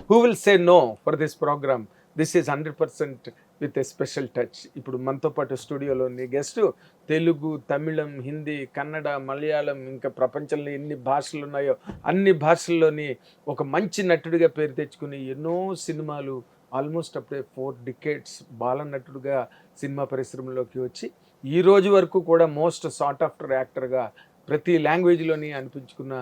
Who will say no for this program? This is 100% with a special touch. ఇప్పుడు మనతో పాటు స్టూడియోలోని guest Telugu, Tamil, Hindi, Kannada, Malayalam, ఇంకా ప్రపంచంలో ఎన్ని భాషలు ఉన్నాయో అన్ని భాషల్లోని ఒక మంచి నటుడిగా పేరు తెచ్చుకుని ఎన్నో సినిమాలు ఆల్మోస్ట్ అప్పుడే 4 decades బాలనటుడుగా సినిమా పరిశ్రమలోకి వచ్చి ఈ రోజు వరకు కూడా మోస్ట్ సార్ట్ ఆఫ్టర్ యాక్టర్గా ప్రతి లాంగ్వేజ్లోని అనిపించుకున్న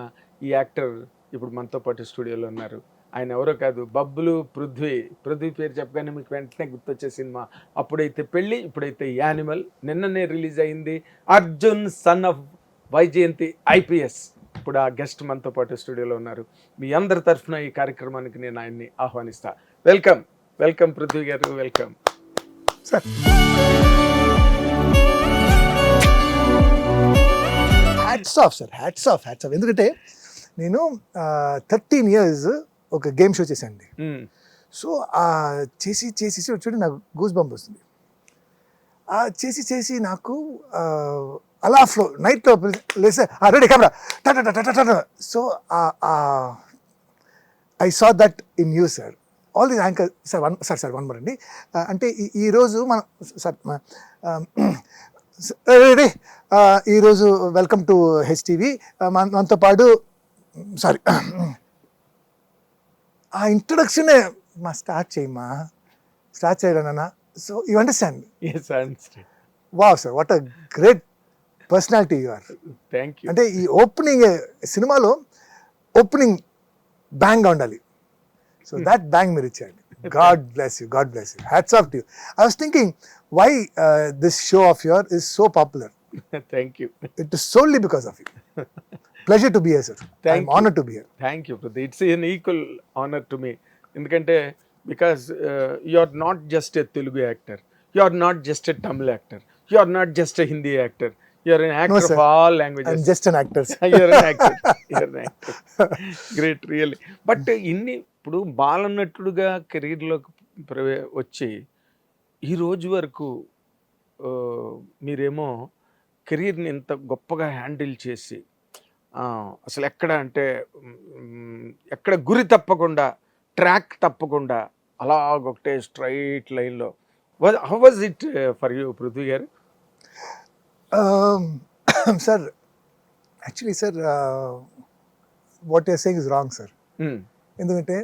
ఈ యాక్టర్ ఇప్పుడు మనతో పాటు స్టూడియోలో ఉన్నారు. ఆయన ఎవరో కాదు, బబ్బులు పృథ్వీ. పృథ్వీ పేరు చెప్పగానే మీకు వెంటనే గుర్తొచ్చే సినిమా అప్పుడైతే పెళ్ళి, ఇప్పుడైతే యానిమల్. నిన్ననే రిలీజ్ అయింది Arjun son of Vyjayanthi IPS. ఇప్పుడు ఆ గెస్ట్ మనతో పాటు స్టూడియోలో ఉన్నారు. మీ అందరి తరఫున ఈ కార్యక్రమానికి నేను ఆయన్ని ఆహ్వానిస్తా. వెల్కమ్ వెల్కమ్ పృథ్వీ గారు, welcome sir. Hats off sir, hats off. ఎందుకంటే నేను 13 years ఒక గేమ్ షో చేశానండి. సో చేసి చూడండి నాకు గూస్ బంప్ వస్తుంది. చేసి నాకు అలా ఫ్లో నైట్లో లేసే రెడీ కెమెరా టా. So I saw that in you sir. All the anchor sir one more అండి. అంటే ఈరోజు మన సార్ రెడీ ఈరోజు వెల్కమ్ టు హెచ్టీవీ. మనతో పాటు సారీ ఆ ఇంట్రొడక్షనే స్టార్ట్ చేయడం. So you understand? Wow sir, what a great personality you are. Thank you. అంటే ఈ ఓపెనింగ్ సినిమాలో ఓపెనింగ్ బ్యాంగ్గా ఉండాలి. సో దట్ బ్యాంగ్ మీరు ఇచ్చారు. God bless you. Hats off to you. I was thinking why this show of yours is so popular. Thank you. It is solely because of you. Pleasure to be here, sir. I'm honored to be here. Thank you. It's an equal honor to me. ఎందుకంటే because you are not just a Telugu actor. You are not just a Tamil actor. You are not just a Hindi actor. You are an actor of all languages. I'm just an actor. You are an actor. Great, really. But ఇప్పుడు బాలనటుడుగా కెరీర్లోకి వచ్చి ఈ రోజు వరకు మీరేమో కెరీర్ని ఇంత గొప్పగా handle చేసి అసలు ఎక్కడ గురి తప్పకుండా, ట్రాక్ తప్పకుండా అలాగొకటే స్ట్రైట్ లైన్లో. How was it for you Prithvi garu? Sir actually sir what you're saying is wrong sir. ఎందుకంటే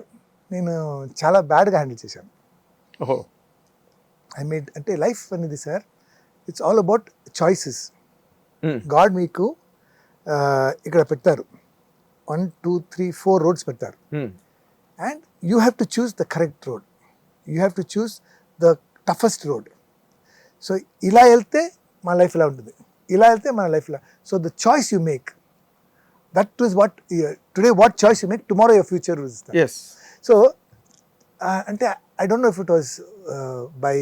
నేను చాలా బ్యాడ్గా హ్యాండిల్ చేశాను. ఓహో. అంటే లైఫ్ అనేది sir it's all about choices. God మీకు ఇక్కడ పెట్టారు 1, 2, 3, 4 రోడ్స్ పెడతారు. And you have to choose the correct road. You have to choose the toughest road. So ఇలా వెళ్తే మన లైఫ్ ఇలా ఉంటుంది, ఇలా వెళ్తే మన లైఫ్ ఇలా. So the choice you make, that is what today what choice you make, tomorrow your future is that. Yes. So అంటే I don't know if it was by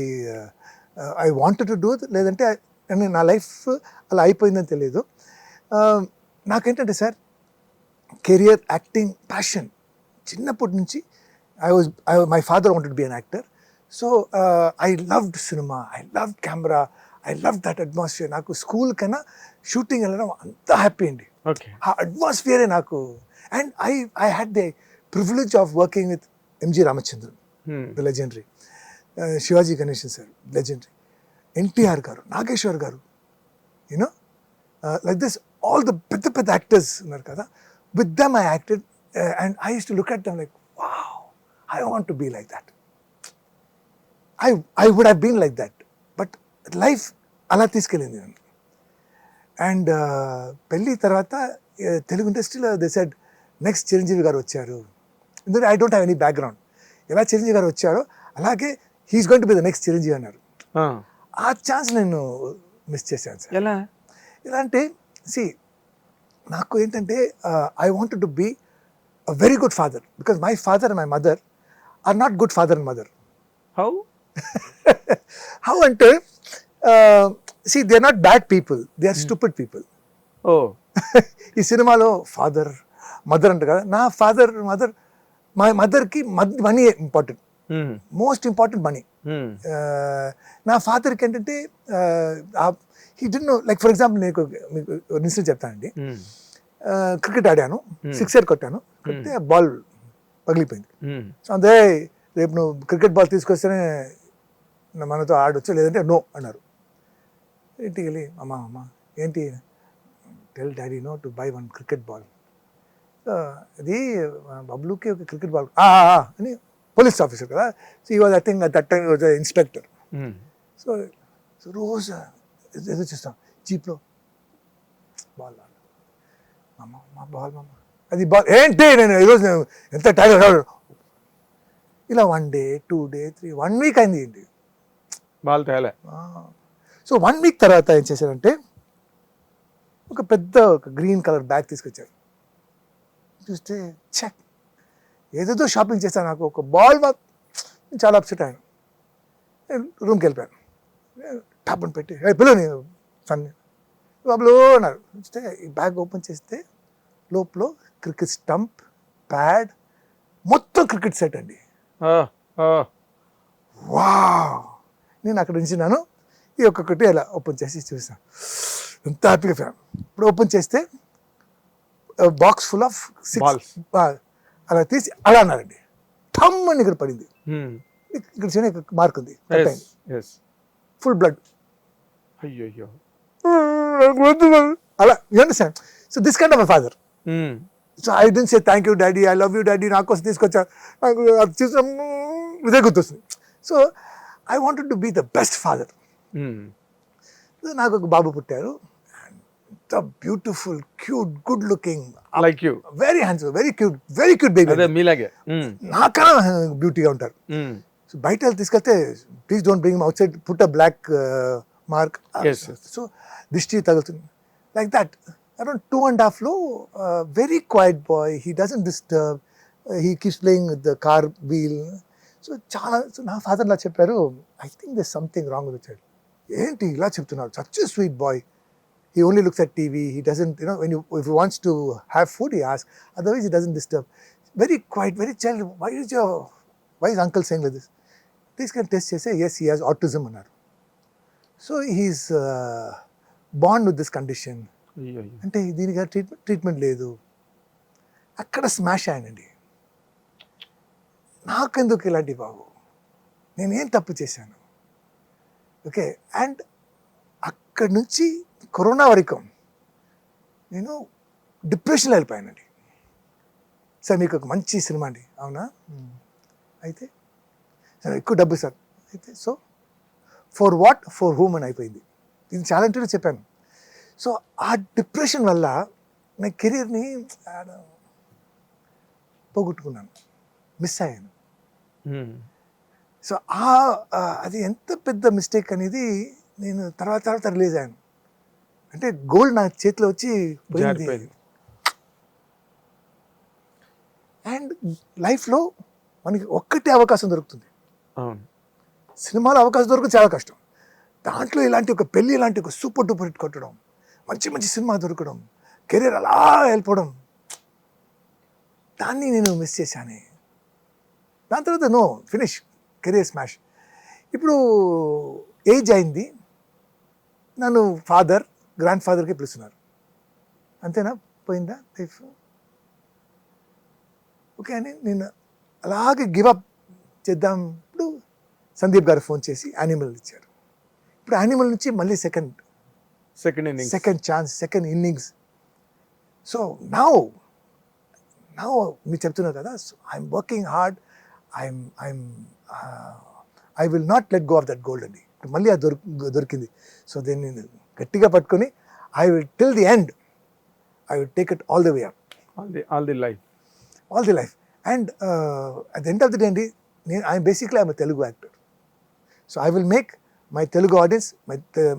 I wanted to do, లేదంటే నా life అలా అయిపోయిందని తెలియదు. నాకేంటంటే sir career, acting, passion చిన్నప్పటి నుంచి my father wanted to be an actor. So I loved cinema, I loved camera, I love that atmosphere. నాకు school కన్నా షూటింగ్ వెళ్ళడం అంత హ్యాపీ అండి. ఆ అట్మాస్ఫియరే నాకు. And I had the privilege of working with MG Ramachandran, the legendary, Shivaji Ganesan sir, legendary, NTR garu, Nageshwar garu, you know like this all the పెద్ద actors ఉన్నారు కదా. With them I acted and I use to look at them like wow, I want to be like that. I would have been like that. But life అలా తీసుకెళ్ళింది నన్ను. And పెళ్ళి తర్వాత తెలుగు ఇండస్ట్రీలో they said next Chiranjeevi garu వచ్చారు. ఎందుకంటే I don't have any background. ఎలా చిరంజీవి గారు వచ్చారో అలాగే he is going to be the next Chiranjeevi అన్నారు. ఆ ఛాన్స్ నేను మిస్ చేశాను సార్. ఎలా అంటే నాకు ఏంటంటే I wanted to be a very good father, because my father and my mother are not good father and mother. How అంటే they are not bad people, they are stupid people. ఈ సినిమాలో father mother అంట కదా, నా father mother, మా మదర్కి money important, most important money. నా ఫాదర్కి ఏంటంటే he did no, like for example నేను మీకు ఇన్సిడెంట్ చెప్తానండి. క్రికెట్ ఆడాను, సిక్సర్ కొట్టాను, కొడితే బాల్ పగిలిపోయింది. సో అదే రేపు నువ్వు క్రికెట్ బాల్ తీసుకొస్తేనే మనతో ఆడొచ్చు, లేదంటే నో అన్నారు. ఇంటికి వెళ్ళి అమ్మ ఏంటి, tell daddy no to buy one cricket ball. అది బబ్లుకి ఒక క్రికెట్ బాల్ అని పోలీస్ ఆఫీసర్ కదా. So he was I think that time was inspector. సో రోజు ఏదో చూస్తాం జీప్లో బాల్, మా బాల్ అది బాల్ ఏంటి, నేను ఈరోజు నేను ఎంత టైం ఇలా 1 day 2 day 3 1 week అయింది ఏంటి బాల్ తేలే. సో 1 week తర్వాత ఏం చేశారంటే ఒక పెద్ద గ్రీన్ కలర్ బ్యాగ్ తీసుకొచ్చారు. చూస్తే చెక్ ఏదేదో షాపింగ్ చేశాను, నాకు ఒక బాల్ చాలా అప్సెట్ అయ్యాను. రూమ్కి వెళ్ళిపోయాను, టాప్ని పెట్టి పిల్లని సన్ని బాబులో అన్నారు. చూస్తే ఈ బ్యాగ్ ఓపెన్ చేస్తే లోపల క్రికెట్ స్టంప్, ప్యాడ్, మొత్తం క్రికెట్ సెట్ అండి. వా, నేను అక్కడ ఉంచినాను. ఈ ఒక్కొక్కటి అలా ఓపెన్ చేసి చూసాను, ఎంత హ్యాపీగా ఫ్యాన్. ఇప్పుడు ఓపెన్ చేస్తే బాక్స్ ఫుల్ ఆఫ్ 6 అలా తీసి అలా అన్నారండి. ఠమ్ అని ఇక్కడ పడింది. ఇక్కడ చిన్న మార్క్ ఉంది, ఫుల్ బ్లడ్. అయ్యో, అలా you understand. So this kind of my father. So I don't say thank you daddy, I love you daddy, నా కోసం తీసుకొచ్చా, నాకు అది చూసిన ఇదే గుర్తొస్తుంది. So I wanted to be the best father. నాకు ఒక బాబు పుట్టారు, beautiful, cute, good looking, like you, very handsome, very cute baby. అదే మీలాగే నాకన్నా బ్యూటీగా ఉంటారు. సో బయట తీసుకెళ్తే please don't bring outside, put a black mark. So దిష్టి తగులుతుంది like that. Around 2.5 very quiet boy, he doesn't disturb, he keeps playing with the car wheel. So చాలా, సో నా ఫాదర్ ఇలా చెప్పారు, I think this something wrong with child. ఏంటి ఇలా చెప్తున్నాడు, such a sweet boy. He only looks at TV. He doesn't, if he wants to have food, he asks. Otherwise, he doesn't disturb. Very quiet, very chill. Why is uncle saying like this? This can test say, yes, he has autism. So he's born with this condition. అంటే దీనికి treatment లేదు. అక్కడ smash అయ్యానండి. నాకెందుకు ఇలాంటి బాబు, నేనేం తప్పు చేశాను? ఓకే, అండ్ అక్కడి నుంచి కరోనా వరకు నేను డిప్రెషన్లో వెళ్ళిపోయానండి. సార్ మీకు ఒక మంచి సినిమా అండి, అవునా? అయితే సార్ ఎక్కువ డబ్బు సార్, అయితే so for what, for whom అని అయిపోయింది. ఇది చాలా ఇంటర్వ్యూ చెప్పాను. సో ఆ డిప్రెషన్ వల్ల నా కెరీర్ని పోగొట్టుకున్నాను, మిస్ అయ్యాను. సో అది ఎంత పెద్ద మిస్టేక్ అనేది నేను తర్వాత రిలీజ్ అయ్యాను. అంటే గోల్డ్ నా చేతిలో వచ్చి పోయింది. అండ్ లైఫ్లో మనకి ఒక్కటే అవకాశం దొరుకుతుంది, సినిమాలో అవకాశం దొరకదు చాలా కష్టం. దాంట్లో ఇలాంటి ఒక పెళ్ళి, ఇలాంటి ఒక సూపర్ డూపర్ హిట్ కొట్టడం, మంచి సినిమా దొరకడం, కెరీర్ అలా వెళ్ళిపోవడం, దాన్ని నేను మిస్ చేశాను. దాని తర్వాత నో ఫినిష్, కెరీర్ స్మాష్. ఇప్పుడు ఏజ్ అయింది, నన్ను ఫాదర్, గ్రాండ్ ఫాదర్కి పిలుస్తున్నారు. అంతేనా, పోయిందా లైఫ్? ఓకే అని నేను అలాగే గివప్ చేద్దాం. ఇప్పుడు సందీప్ గారు ఫోన్ చేసి యానిమల్ ఇచ్చారు. ఇప్పుడు యానిమల్ నుంచి మళ్ళీ second chance, second innings. So now మీరు చెప్తున్నారు కదా, I'm working hard, I will not let go of that gold అండి. మళ్ళీ అది దొరికింది. సో దీన్ని నేను గట్టిగా పట్టుకొని I will till the end, I will take it all the way up, all the life. And at the end of the day అండి, I'm basically I'm Telugu actor. So I will make my Telugu audience,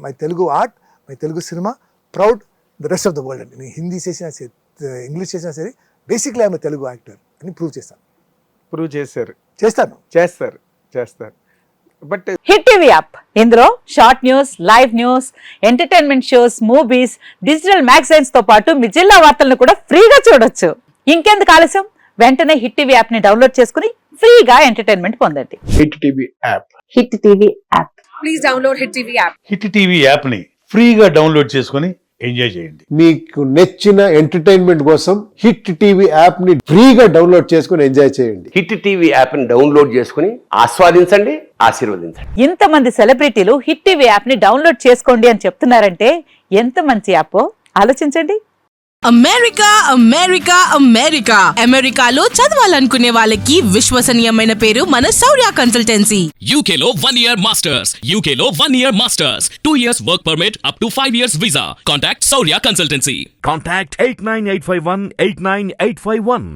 my Telugu art, my Telugu cinema proud the rest of the world అండి. నేను హిందీ చేసినా సరే, English చేసినా సరే, basically I'm Telugu actor అని prove చేస్తాను. But hit TV app, ఇందులో short news, live news, entertainment shows, movies, digital magazines తో పాటు మీ జిల్లా వార్తలను కూడా ఫ్రీగా చూడొచ్చు. ఇంకెందుకు ఆలస్యం, వెంటనే హిట్ టీవీ యాప్ ని డౌన్లోడ్ చేసుకుని ఫ్రీగా ఎంటర్టైన్మెంట్ పొందండి. Hit TV app, hit TV app, please download hit TV app. Hit TV app ని ఫ్రీగా డౌన్లోడ్ చేసుకొని ఎంజాయ్ చేయండి. మీకు నచ్చిన ఎంటర్టైన్మెంట్ కోసం హిట్ టీవీ యాప్ ని ఫ్రీగా డౌన్లోడ్ చేసుకుని ఎంజాయ్ చేయండి. హిట్ టీవీ యాప్ని డౌన్లోడ్ చేసుకుని ఆస్వాదించండి, ఆశీర్వదించండి. ఇంతమంది సెలబ్రిటీలు హిట్ టీవీ యాప్ ని డౌన్లోడ్ చేసుకోండి అని చెప్తున్నారంటే ఎంత మంచి యాప్ ఆలోచించండి. అమెరికా అమెరికా అమెరికా అమెరికాలో చదవాలనుకునే వాళ్ళకి విశ్వసనీయమైన పేరు మన శౌర్య consultancy. UK Law 1 Year Masters. UK Law 1 Year Masters. 2 years work permit up to 5 years visa. Contact Saurya Consultancy. Contact 89851 89851.